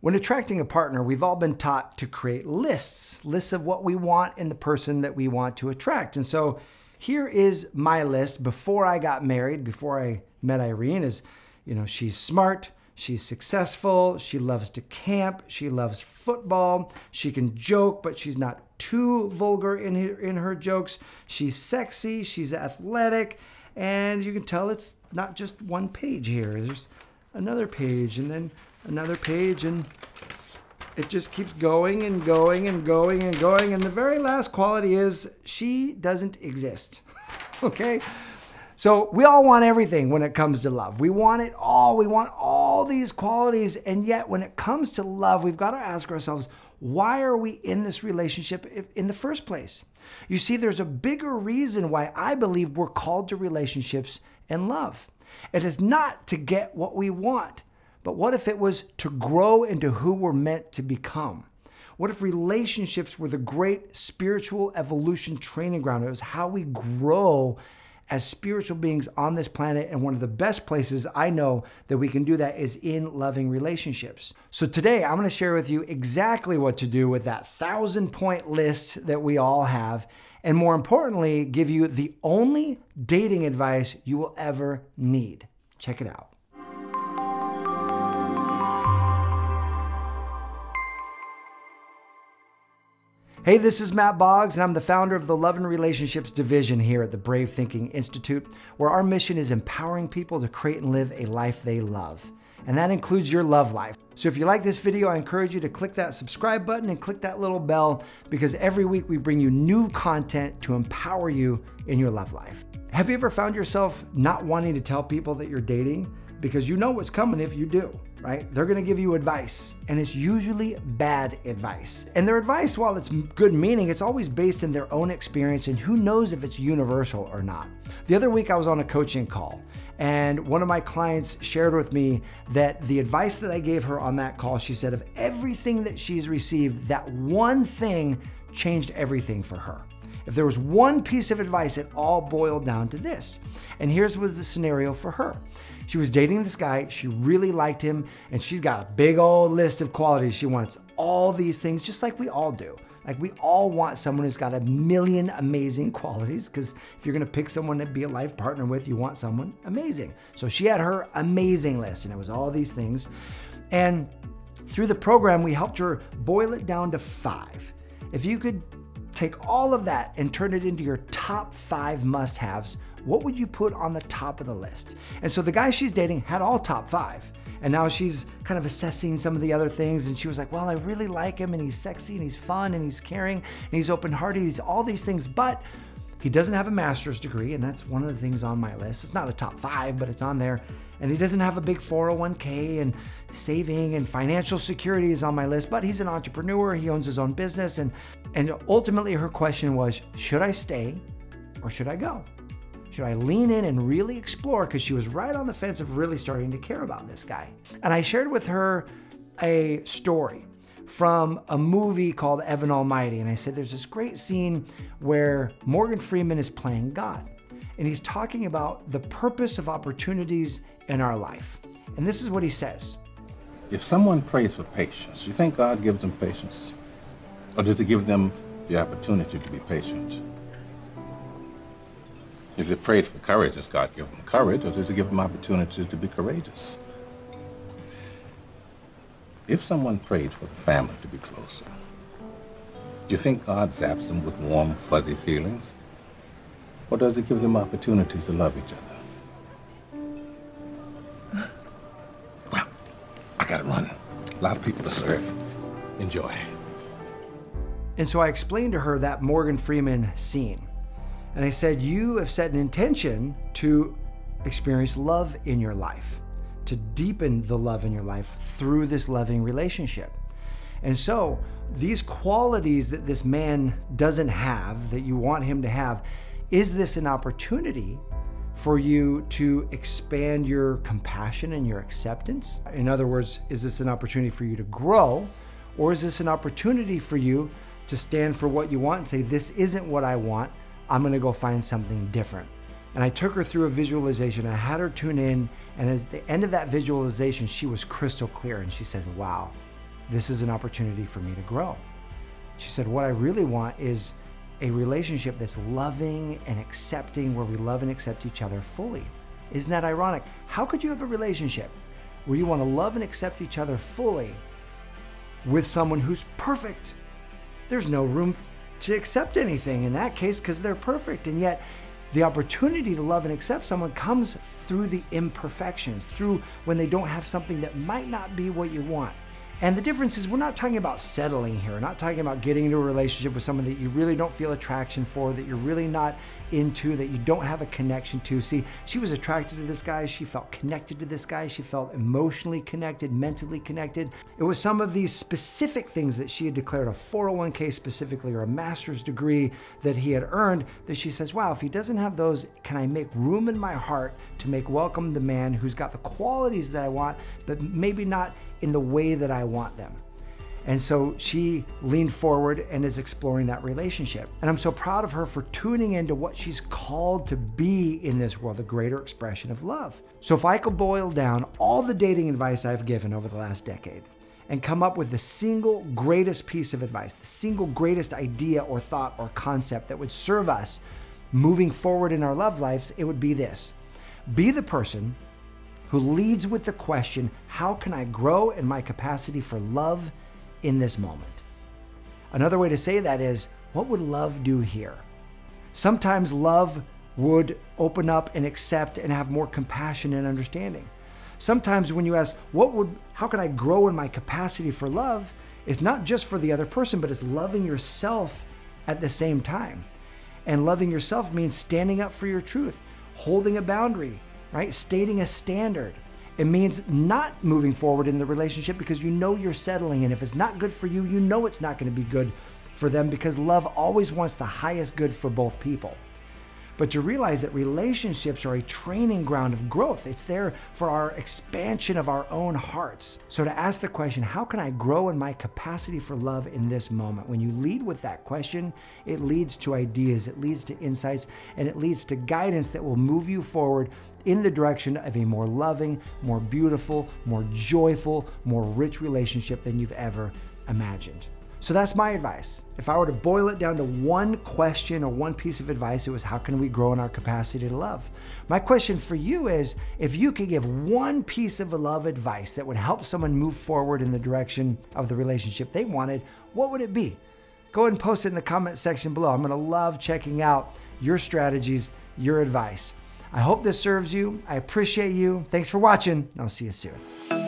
When attracting a partner, we've all been taught to create lists of what we want in the person that we want to attract. And so here is my list before I got married, before I met Irene is, she's smart, she's successful, she loves to camp, she loves football, she can joke, but she's not too vulgar in her jokes. She's sexy, she's athletic, and you can tell it's not just one page here. There's another page and then another page, and it just keeps going and going and going and going. And the very last quality is she doesn't exist. Okay? So we all want everything when it comes to love. We want it all. We want all these qualities. And yet when it comes to love, we've got to ask ourselves, why are we in this relationship in the first place? You see, there's a bigger reason why I believe we're called to relationships and love. It is not to get what we want. But what if it was to grow into who we're meant to become? What if relationships were the great spiritual evolution training ground? It was how we grow as spiritual beings on this planet. And one of the best places I know that we can do that is in loving relationships. So today I'm going to share with you exactly what to do with that 1,000-point list that we all have. And more importantly, give you the only dating advice you will ever need. Check it out. Hey, this is Matt Boggs, and I'm the founder of the Love and Relationships Division here at the Brave Thinking Institute, where our mission is empowering people to create and live a life they love. And that includes your love life. So if you like this video, I encourage you to click that subscribe button and click that little bell, because every week we bring you new content to empower you in your love life. Have you ever found yourself not wanting to tell people that you're dating? Because you know what's coming if you do, right? They're gonna give you advice, and it's usually bad advice. And their advice, while it's good meaning, it's always based in their own experience, and who knows if it's universal or not. The other week I was on a coaching call, and one of my clients shared with me that the advice that I gave her on that call, she said of everything that she's received, that one thing changed everything for her. If there was one piece of advice, it all boiled down to this. And here's was the scenario for her. She was dating this guy, she really liked him, and she's got a big old list of qualities. She wants all these things, just like we all do. Like we all want someone who's got a million amazing qualities, because if you're gonna pick someone to be a life partner with, you want someone amazing. So she had her amazing list, and it was all these things. And through the program, we helped her boil it down to 5. If you could take all of that and turn it into your top 5 must-haves, what would you put on the top of the list? And so the guy she's dating had all top 5. And now she's kind of assessing some of the other things. And she was like, well, I really like him, and he's sexy, and he's fun, and he's caring, and he's open-hearted, he's all these things, but he doesn't have a master's degree, and that's one of the things on my list. It's not a top 5, but it's on there. And he doesn't have a big 401k, and saving and financial security is on my list, but he's an entrepreneur, he owns his own business. And ultimately her question was, should I stay or should I go? Should I lean in and really explore? Because she was right on the fence of really starting to care about this guy. And I shared with her a story from a movie called Evan Almighty. And I said, there's this great scene where Morgan Freeman is playing God. And he's talking about the purpose of opportunities in our life. And this is what he says. If someone prays for patience, you think God gives them patience? Or does he give them the opportunity to be patient? If they prayed for courage, does God give them courage, or does he give them opportunities to be courageous? If someone prayed for the family to be closer, do you think God zaps them with warm, fuzzy feelings? Or does he give them opportunities to love each other? Well, I gotta run. A lot of people to serve. Enjoy. And so I explained to her that Morgan Freeman scene. And I said, you have set an intention to experience love in your life, to deepen the love in your life through this loving relationship. And so these qualities that this man doesn't have, that you want him to have, is this an opportunity for you to expand your compassion and your acceptance? In other words, is this an opportunity for you to grow? Or is this an opportunity for you to stand for what you want and say, this isn't what I want, I'm gonna go find something different? And I took her through a visualization. I had her tune in, and at the end of that visualization, she was crystal clear, and she said, wow, this is an opportunity for me to grow. She said, what I really want is a relationship that's loving and accepting, where we love and accept each other fully. Isn't that ironic? How could you have a relationship where you want to love and accept each other fully with someone who's perfect? There's no room to accept anything in that case because they're perfect. And yet the opportunity to love and accept someone comes through the imperfections, through when they don't have something that might not be what you want. And the difference is, we're not talking about settling here. We're not talking about getting into a relationship with someone that you really don't feel attraction for, that you're really not into, that you don't have a connection to. See, she was attracted to this guy. She felt connected to this guy. She felt emotionally connected, mentally connected. It was some of these specific things that she had declared, a 401k specifically, or a master's degree that he had earned, that she says, wow, if he doesn't have those, can I make room in my heart to make welcome the man who's got the qualities that I want, but maybe not in the way that I want them? And so she leaned forward and is exploring that relationship. And I'm so proud of her for tuning into what she's called to be in this world, a greater expression of love. So if I could boil down all the dating advice I've given over the last decade and come up with the single greatest piece of advice, the single greatest idea or thought or concept that would serve us moving forward in our love lives, it would be this: be the person who leads with the question, how can I grow in my capacity for love in this moment? Another way to say that is, what would love do here? Sometimes love would open up and accept and have more compassion and understanding. Sometimes when you ask, how can I grow in my capacity for love? It's not just for the other person, but it's loving yourself at the same time. And loving yourself means standing up for your truth, holding a boundary, right? Stating a standard. It means not moving forward in the relationship because you know you're settling, and if it's not good for you, you know it's not going to be good for them, because love always wants the highest good for both people. But to realize that relationships are a training ground of growth. It's there for our expansion of our own hearts. So to ask the question, how can I grow in my capacity for love in this moment? When you lead with that question, it leads to ideas, it leads to insights, and it leads to guidance that will move you forward in the direction of a more loving, more beautiful, more joyful, more rich relationship than you've ever imagined. So that's my advice. If I were to boil it down to one question or one piece of advice, it was, how can we grow in our capacity to love? My question for you is, if you could give one piece of love advice that would help someone move forward in the direction of the relationship they wanted, what would it be? Go ahead and post it in the comment section below. I'm gonna love checking out your strategies, your advice. I hope this serves you. I appreciate you. Thanks for watching. I'll see you soon.